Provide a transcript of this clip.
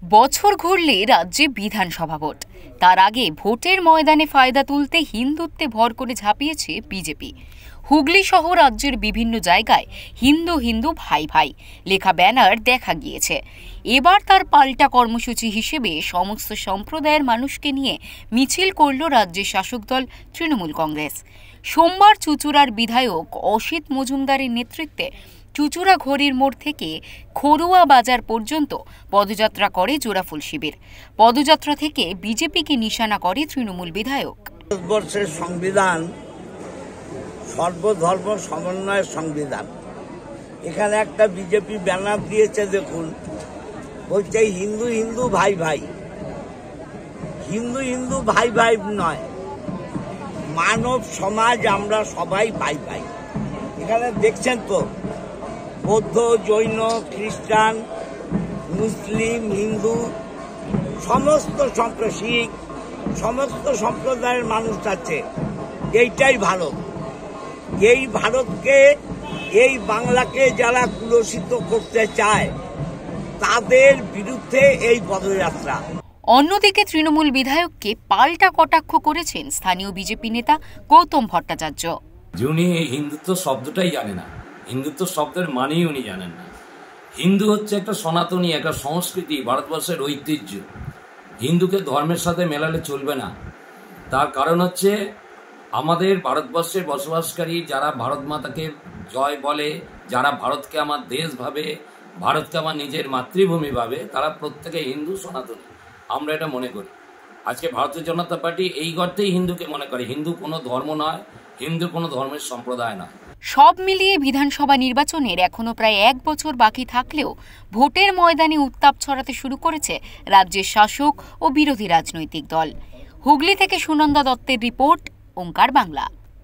বছর ঘুরলে রাজ্যে বিধানসভা ভোট। তার আগে ভোটের ময়দানে ফায়দা তুলতে হিন্দুত্বে ভর করে ঝাঁপিয়েছে বিজেপি। হুগলি সহ রাজ্যের বিভিন্ন জায়গায় হিন্দু হিন্দু ভাই ভাই লেখা ব্যানার দেখা গিয়েছে। এবার তার পাল্টা কর্মসূচি হিসেবে সমস্ত সম্প্রদায়ের মানুষকে নিয়ে মিছিল করল রাজ্যের শাসক দল তৃণমূল কংগ্রেস। সোমবার চুঁচুড়ার বিধায়ক অসিত মজুমদারের নেতৃত্বে চুঁচুড়া ঘড়ির মোড় থেকে খড়ুয়া বাজার পর্যন্ত পদযাত্রা করে জোড়াফুল শিবির। পদযাত্রা থেকে বিজেপিকে নিশানা করে তৃণমূল বিধায়ক। ভারতবর্ষের সংবিধান সর্বধর্ম সমন্বয়ের সংবিধান। এখানে একটা বিজেপি ব্যানার দিয়েছে, দেখুন, বলছে হিন্দু হিন্দু ভাই ভাই। হিন্দু হিন্দু ভাই ভাই নয়, মানব সমাজ আমরা সবাই ভাই ভাই। এখানে দেখছেন তো, বৌদ্ধ, জৈন, খ্রিস্টান, মুসলিম, হিন্দু, সমস্ত শিখ, সমস্ত সম্প্রদায়ের মানুষ আছে। এইটাই ভারত। এই ভারতকে, এই বাংলাকে যারা কুলসিত করতে চায় তাদের বিরুদ্ধে এই পদযাত্রা। অন্যদিকে তৃণমূল বিধায়ককে পাল্টা কটাক্ষ করেছেন স্থানীয় বিজেপি নেতা গৌতম ভট্টাচার্য। যিনি হিন্দুত্ব শব্দটাই জানে না, হিন্দুত্ব শব্দের মানেই উনি জানেন না। হিন্দু হচ্ছে একটা সনাতনী, একটা সংস্কৃতি, ভারতবর্ষের ঐতিহ্য। হিন্দুকে ধর্মের সাথে মেলালে চলবে না। তার কারণ হচ্ছে আমাদের ভারতবর্ষে বসবাসকারী যারা ভারত মাতাকে জয় বলে, যারা ভারতকে আমার দেশ ভাবে, ভারতকে আমার নিজের মাতৃভূমি ভাবে, তারা প্রত্যেকে হিন্দু সনাতনী। আমরা এটা মনে করি। আজকে ভারতীয় জনতা পার্টি এই অর্থেই হিন্দুকে মনে করে। হিন্দু কোনো ধর্ম নয়, হিন্দু কোনো ধর্মের সম্প্রদায় নয়। সব মিলিয়ে বিধানসভা নির্বাচনের এখনো প্রায় 1 বছর বাকি থাকলেও ভোটের ময়দানে উত্তাপ ছড়াতে শুরু করেছে রাজ্যের শাসক ও বিরোধী রাজনৈতিক দল। হুগলি থেকে সুনন্দা দত্তের রিপোর্ট, ওঙ্কার বাংলা।